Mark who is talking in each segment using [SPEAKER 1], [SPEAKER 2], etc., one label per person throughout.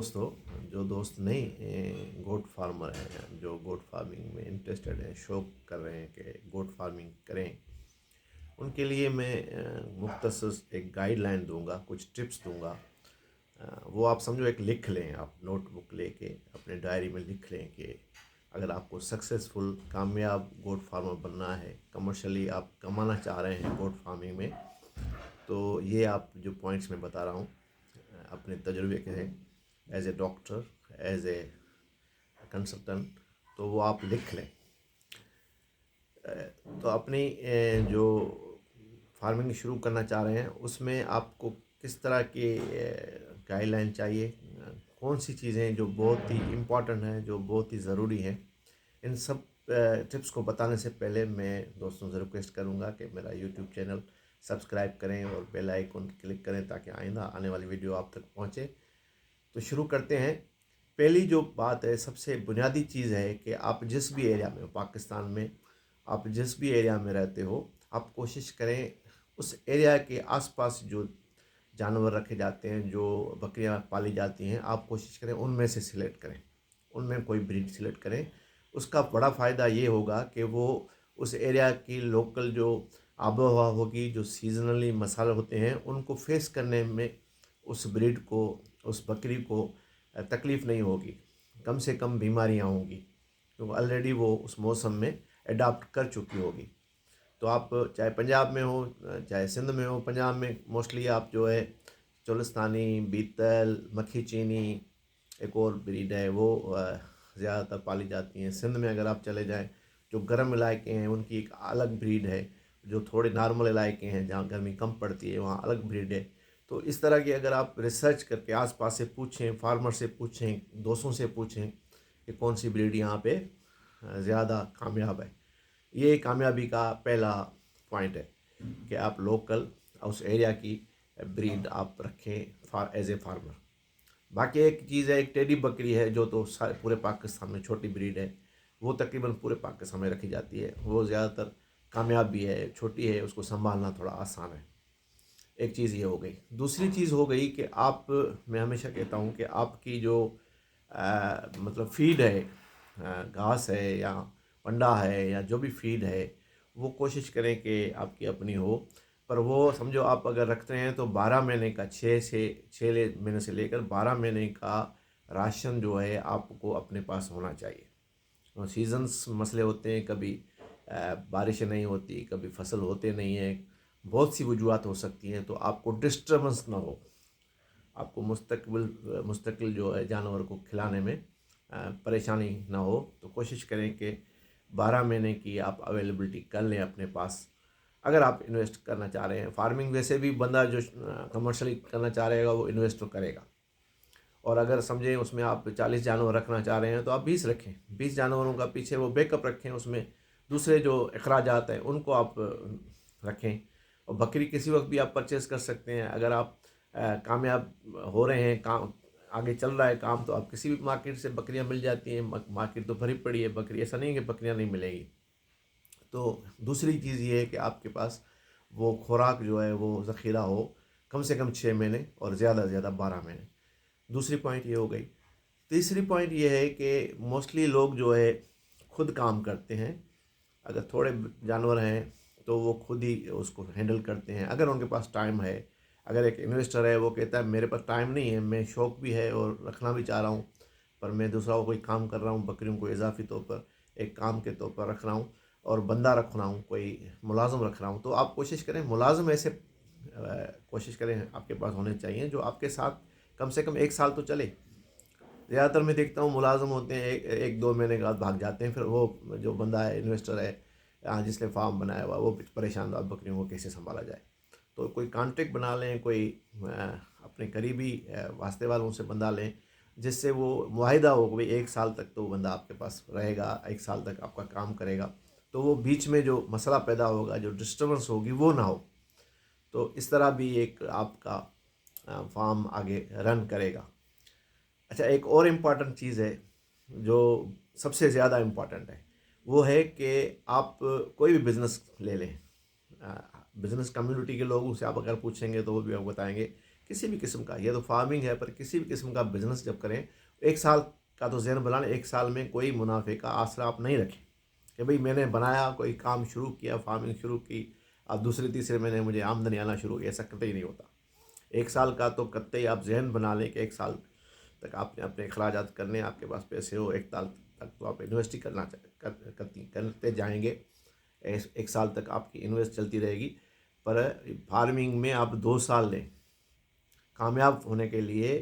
[SPEAKER 1] दोस्तों, जो दोस्त नए गोट फार्मर हैं, जो गोट फार्मिंग में इंटरेस्टेड हैं, शौक कर रहे हैं कि गोट फार्मिंग करें, उनके लिए मैं मुख्तसर एक गाइडलाइन दूंगा, कुछ टिप्स दूंगा। वो आप समझो एक लिख लें, आप नोटबुक लेके अपने डायरी में लिख लें कि अगर आपको सक्सेसफुल कामयाब गोट फार्मर बनना है, कमर्शियली आप कमाना चाह रहे हैं गोट फार्मिंग में, तो ये आप जो पॉइंट्स मैं बता रहा हूँ अपने तजुर्बे के हैं, as a doctor, as a consultant, तो वो आप लिख लें। तो अपनी जो फार्मिंग शुरू करना चाह रहे हैं उसमें आपको किस तरह की गाइडलाइन चाहिए, कौन सी चीज़ें जो बहुत ही इम्पॉर्टेंट हैं, जो बहुत ही ज़रूरी हैं, इन सब टिप्स को बताने से पहले मैं दोस्तों से रिक्वेस्ट करूंगा कि मेरा यूट्यूब चैनल सब्सक्राइब करें और बेल आइकन क्लिक करें ताकि आइंदा आने वाली वीडियो आप तक पहुंचे। तो शुरू करते हैं। पहली जो बात है, सबसे बुनियादी चीज़ है कि आप जिस भी एरिया में, पाकिस्तान में आप जिस भी एरिया में रहते हो, आप कोशिश करें उस एरिया के आसपास जो जानवर रखे जाते हैं, जो बकरियां पाली जाती हैं, आप कोशिश करें उनमें से सिलेक्ट करें, उनमें कोई ब्रीड सिलेक्ट करें। उसका बड़ा फ़ायदा ये होगा कि वो उस एरिया की लोकल जो आबो हवा होगी, जो सीजनली मसाले होते हैं, उनको फेस करने में उस ब्रीड को, उस बकरी को तकलीफ़ नहीं होगी, कम से कम बीमारियां होंगी, क्योंकि ऑलरेडी वो उस मौसम में अडाप्ट कर चुकी होगी। तो आप चाहे पंजाब में हो, चाहे सिंध में हो, पंजाब में मोस्टली आप जो है चोलिस्तानी, बीतल, मक्खी चीनी, एक और ब्रीड है वो ज़्यादातर पाली जाती हैं। सिंध में अगर आप चले जाएं, जो गर्म इलाके हैं उनकी एक अलग ब्रीड है, जो थोड़े नॉर्मल इलाके हैं जहाँ गर्मी कम पड़ती है वहाँ अलग ब्रीड है। तो इस तरह की अगर आप रिसर्च करके आसपास से पूछें, फार्मर से पूछें, दोस्तों से पूछें कि कौन सी ब्रीड यहाँ पे ज़्यादा कामयाब है, ये कामयाबी का पहला पॉइंट है कि आप लोकल उस एरिया की ब्रीड आप रखें एज ए फार्मर। बाकी एक चीज़ है, एक टेडी बकरी है जो तो पूरे पाकिस्तान में छोटी ब्रीड है, वो तकरीबन पूरे पाकिस्तान में रखी जाती है, वो ज़्यादातर कामयाब भी है, छोटी है, उसको संभालना थोड़ा आसान है। एक चीज़ ये हो गई। दूसरी चीज़ हो गई कि आप, मैं हमेशा कहता हूँ कि आपकी जो मतलब फीड है, घास है या पंडा है या जो भी फीड है, वो कोशिश करें कि आपकी अपनी हो। पर वो समझो आप अगर रखते हैं तो 12 महीने का, 6 महीने से लेकर 12 महीने का राशन जो है आपको अपने पास होना चाहिए। और सीजन्स मसले होते हैं, कभी बारिशें नहीं होती, कभी फसल होते नहीं हैं, बहुत सी वजूहत हो सकती हैं, तो आपको डिस्टर्बेंस ना हो, आपको मुस्तकिल जो है जानवर को खिलाने में परेशानी ना हो, तो कोशिश करें कि 12 महीने की आप अवेलेबिलिटी कर लें अपने पास। अगर आप इन्वेस्ट करना चाह रहे हैं, फार्मिंग वैसे भी बंदा जो कमर्शियली करना चाह रहेगा वो इन्वेस्ट तो करेगा, और अगर समझें उसमें आप 40 जानवर रखना चाह रहे हैं तो आप 20 रखें, 20 जानवरों का पीछे वो बैकअप रखें, उसमें दूसरे जो अखराजात हैं उनको आप रखें। और बकरी किसी वक्त भी आप परचेज़ कर सकते हैं। अगर आप कामयाब हो रहे हैं, काम आगे चल रहा है काम, तो आप किसी भी मार्केट से बकरियां मिल जाती हैं, मार्केट तो भरी पड़ी है बकरी, ऐसा नहीं है कि बकरियां नहीं मिलेगी। तो दूसरी चीज़ ये है कि आपके पास वो खुराक जो है वो ज़ख़ीरा हो, कम से कम 6 महीने और ज़्यादा से ज़्यादा 12 महीने। दूसरी पॉइंट ये हो गई। तीसरी पॉइंट ये है कि मोस्टली लोग जो है खुद काम करते हैं। अगर थोड़े जानवर हैं तो वो खुद ही उसको हैंडल करते हैं, अगर उनके पास टाइम है। अगर एक इन्वेस्टर है, वो कहता है मेरे पास टाइम नहीं है, मैं शौक़ भी है और रखना भी चाह रहा हूँ, पर मैं दूसरा कोई काम कर रहा हूँ, बकरियों को इजाफी तौर पर एक काम के तौर पर रख रहा हूँ और बंदा रख रहा हूँ, कोई मुलाजिम रख रहा हूँ, तो आप कोशिश करें मुलाजिम ऐसे कोशिश करें आपके पास होने चाहिए जो आपके साथ कम से कम 1 साल तो चले। ज़्यादातर मैं देखता हूँ मुलाजिम होते हैं, एक 2 महीने के बाद भाग जाते हैं, फिर वो जो बंदा है, इन्वेस्टर है, जिसने फार्म बनाया हुआ, वो परेशान, अब बकरियों को कैसे संभाला जाए। तो कोई कॉन्ट्रैक्ट बना लें, कोई अपने करीबी वास्ते वालों से बंदा लें, जिससे वो मुआहिदा हो भाई 1 साल तक तो वो बंदा आपके पास रहेगा, 1 साल तक आपका काम करेगा, तो वो बीच में जो मसला पैदा होगा, जो डिस्टर्बेंस होगी, वो ना हो। तो इस तरह भी एक आपका फार्म आगे रन करेगा। अच्छा, एक और इम्पॉर्टेंट चीज़ है जो सबसे ज़्यादा इम्पॉर्टेंट है, वो है कि आप कोई भी बिज़नेस ले लें, बिज़नेस कम्युनिटी के लोगों से आप अगर पूछेंगे तो वो भी आपको बताएंगे किसी भी किस्म का, ये तो फार्मिंग है, पर किसी भी किस्म का बिजनेस जब करें, 1 साल का तो ज़हन बना लें, 1 साल में कोई मुनाफे का आसरा आप नहीं रखें कि भाई मैंने बनाया, कोई काम शुरू किया, फार्मिंग शुरू की, अब दूसरे तीसरे महीने मुझे आमदनी आना शुरू हुई, ऐसा कतई नहीं होता। 1 साल का तो कतई आप जहन बना लें कि 1 साल तक आपने अपने अखराजात करने, आपके पास पैसे हो, 1 साल तक तो आप इन्वेस्ट ही करते जाएंगे। 1 साल तक आपकी इन्वेस्ट चलती रहेगी। पर फार्मिंग में आप 2 साल लें। कामयाब होने के लिए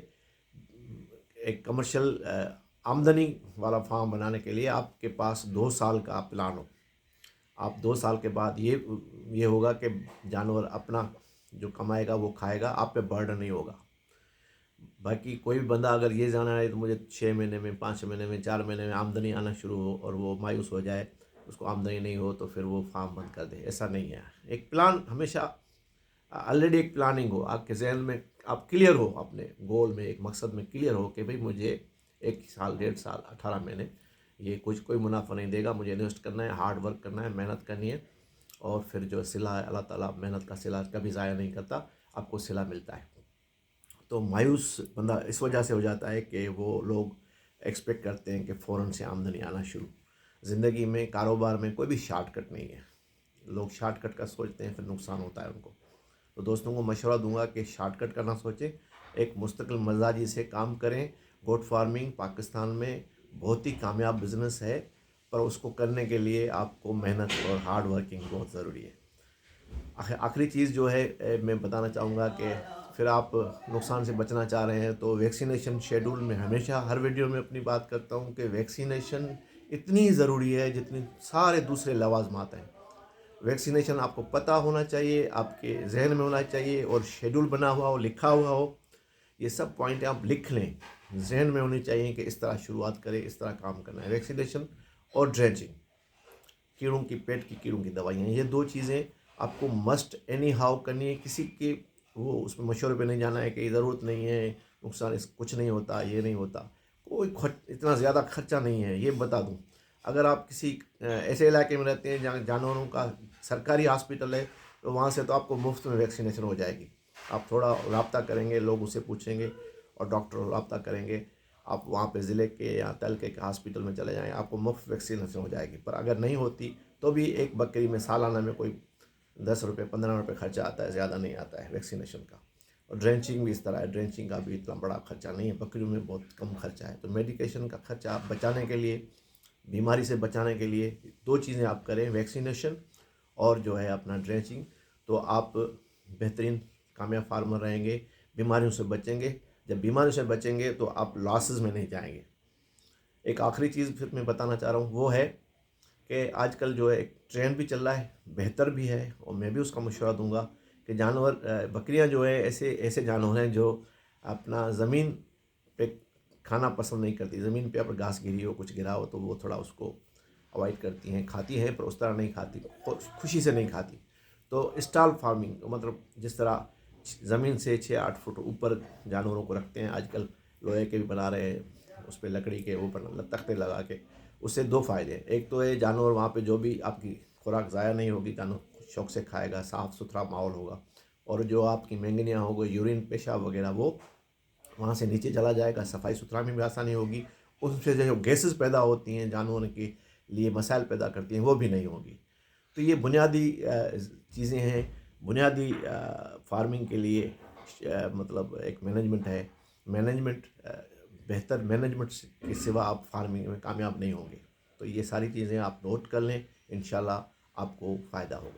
[SPEAKER 1] एक कमर्शियल आमदनी वाला फार्म बनाने के लिए आपके पास 2 साल का प्लान हो। आप 2 साल के बाद ये होगा कि जानवर अपना जो कमाएगा वो खाएगा, आप पे बर्डन नहीं होगा। बाकी कोई भी बंदा अगर ये जाना है तो मुझे 6 महीने में, 5 महीने में, 4 महीने में आमदनी आना शुरू हो और वो मायूस हो जाए, उसको आमदनी नहीं हो तो फिर वो फार्म बंद कर दे, ऐसा नहीं है। एक प्लान हमेशा, ऑलरेडी एक प्लानिंग हो आपके जहन में, आप क्लियर हो अपने गोल में, एक मकसद में क्लियर हो कि भाई मुझे 1 साल, 1.5 साल, 18 महीने ये कोई मुनाफा नहीं देगा, मुझे इन्वेस्ट करना है, हार्ड वर्क करना है, मेहनत करनी है, और फिर जो सिला है, अल्लाह ताला मेहनत का सिला कभी ज़ाया नहीं करता, आपको सिला मिलता है। तो मायूस बंदा इस वजह से हो जाता है कि वो लोग एक्सपेक्ट करते हैं कि फ़ौरन से आमदनी आना शुरू। ज़िंदगी में, कारोबार में कोई भी शॉर्टकट नहीं है। लोग शॉर्टकट का सोचते हैं, फिर नुकसान होता है उनको। तो दोस्तों को मशवरा दूंगा कि शॉर्टकट का ना सोचें, एक मुस्तकिल मजाजी से काम करें। गोट फार्मिंग पाकिस्तान में बहुत ही कामयाब बिज़नेस है, पर उसको करने के लिए आपको मेहनत और हार्ड वर्किंग बहुत ज़रूरी है। आखिरी चीज़ जो है मैं बताना चाहूँगा कि फिर आप नुकसान से बचना चाह रहे हैं तो वैक्सीनेशन शेड्यूल में हमेशा हर वीडियो में अपनी बात करता हूँ कि वैक्सीनेशन इतनी ज़रूरी है जितनी सारे दूसरे लवाजमात हैं। वैक्सीनेशन आपको पता होना चाहिए, आपके जहन में होना चाहिए, और शेड्यूल बना हुआ हो, लिखा हुआ हो। ये सब पॉइंट आप लिख लें, जहन में होनी चाहिए कि इस तरह शुरुआत करें, इस तरह काम करना है। वैक्सीनेशन और ड्रेंचिंग, कीड़ों की, पेट की कीड़ों की दवाइयाँ, ये 2 चीज़ें आपको मस्ट एनी हाउ करनी है। किसी के वो उसमें मशवरे पे नहीं जाना है कि ज़रूरत नहीं है, नुकसान इस कुछ नहीं होता, ये नहीं होता, कोई इतना ज़्यादा खर्चा नहीं है, ये बता दूँ। अगर आप किसी ऐसे इलाके में रहते हैं जहाँ जानवरों का सरकारी हॉस्पिटल है, तो वहाँ से तो आपको मुफ्त में वैक्सीनेशन हो जाएगी। आप थोड़ा रब्ता करेंगे, लोग उससे पूछेंगे और डॉक्टर रब्ता करेंगे, आप वहाँ पे ज़िले के या तलके के हॉस्पिटल में चले जाएँ, आपको मुफ्त वैक्सीनेशन हो जाएगी। पर अगर नहीं होती तो भी एक बकरी में सालाना में कोई 10 रुपये, 15 रुपये खर्चा आता है, ज़्यादा नहीं आता है वैक्सीनेशन का। और ड्रेंचिंग भी इस तरह है, ड्रेंचिंग का भी इतना बड़ा खर्चा नहीं है, बकरियों में बहुत कम खर्चा है। तो मेडिकेशन का खर्चा आप बचाने के लिए, बीमारी से बचाने के लिए 2 चीज़ें आप करें, वैक्सीनेशन और जो है अपना ड्रेंचिंग, तो आप बेहतरीन कामयाब फार्मर रहेंगे, बीमारियों से बचेंगे। जब बीमारियों से बचेंगे तो आप लॉसेस में नहीं जाएंगे। एक आखिरी चीज़ फिर मैं बताना चाह रहा हूँ, वो है कि आजकल जो है एक ट्रेंड भी चल रहा है, बेहतर भी है, और मैं भी उसका मशवरा दूंगा कि जानवर, बकरियां जो है ऐसे ऐसे जानवर हैं जो अपना ज़मीन पे खाना पसंद नहीं करती। ज़मीन पे अगर घास गिरी हो, कुछ गिरा हो, तो वो थोड़ा उसको अवॉइड करती हैं, खाती हैं पर उस तरह नहीं खाती, खुशी से नहीं खाती। तो स्टॉल फार्मिंग, मतलब जिस तरह ज़मीन से 6-8 फुट ऊपर जानवरों को रखते हैं, आजकल लोहे के भी बना रहे हैं, उस पर लकड़ी के ऊपर तख्ते लगा के। उससे 2 फ़ायदे हैं। एक तो ये जानवर वहाँ पे जो भी आपकी खुराक ज़ाया नहीं होगी, जानवर शौक से खाएगा, साफ़ सुथरा माहौल होगा, और जो आपकी मैंगनियाँ हो गई, यूरिन, पेशाब वगैरह, वो वहाँ से नीचे चला जाएगा, सफाई सुथरा में भी आसानी होगी। उससे जो गैसेस पैदा होती हैं जानवरों के लिए मसाइल पैदा करती हैं, वो भी नहीं होगी। तो ये बुनियादी चीज़ें हैं, बुनियादी फार्मिंग के लिए मतलब एक मैनेजमेंट है। मैनेजमेंट, बेहतर मैनेजमेंट के सिवा आप फार्मिंग में कामयाब नहीं होंगे। तो ये सारी चीज़ें आप नोट कर लें, इंशाल्लाह आपको फ़ायदा होगा।